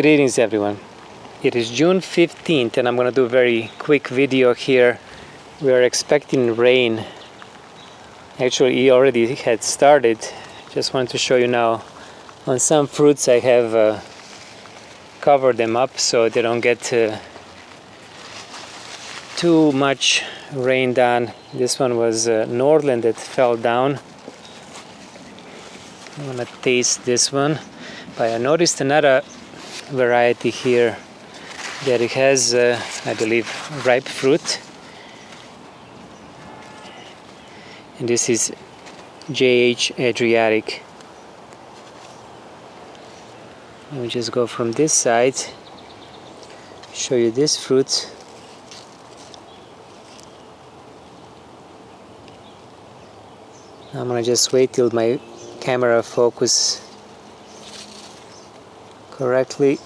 Greetings everyone. It is June 15th and I'm going to do a very quick video here. We are expecting rain. Actually, it already had started. Just wanted to show you now. On some fruits I have covered them up so they don't get too much rain down. This one was Northland that fell down. I'm going to taste this one. But I noticed another variety here that it has I believe ripe fruit, and this is JH Adriatic. Let me just go from this side, show you this fruit. I'm gonna just wait till my camera focus correctly.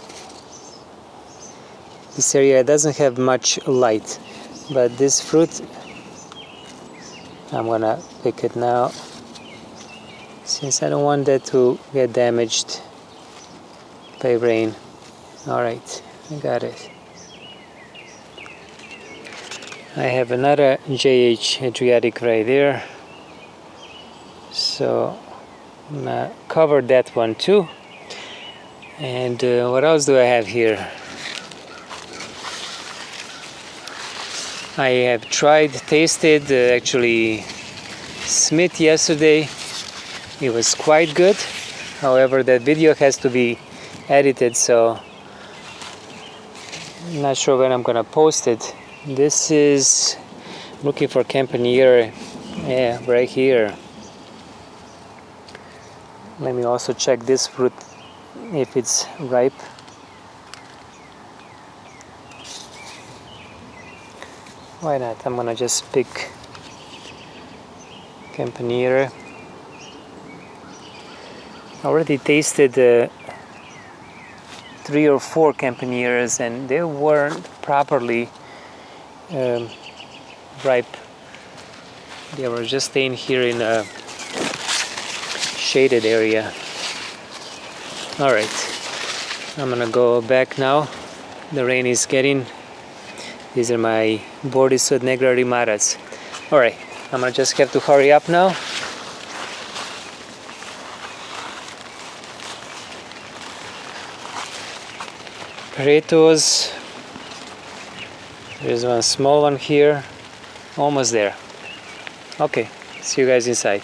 This area doesn't have much light, but this fruit, I'm gonna pick it now since I don't want that to get damaged by rain. Alright, I got it. I have another JH Adriatic right there, so I'm gonna cover that one too. And what else do I have here? I have tasted actually Smith yesterday. It was quite good. However, that video has to be edited, so I'm not sure when I'm gonna post it. This is looking for Campaniere, yeah, right here. Let me also check this fruit if it's ripe. Why not? I'm gonna just pick Campaniere. I already tasted 3 or 4 Campanieres and they weren't properly ripe. They were just staying here in a shaded area. Alright, I'm gonna go back now. The rain is getting. These are my Bordisod Negra Rimaras. Alright, I'm gonna just have to hurry up now. Paretos. There's one small one here. Almost there. Okay, see you guys inside.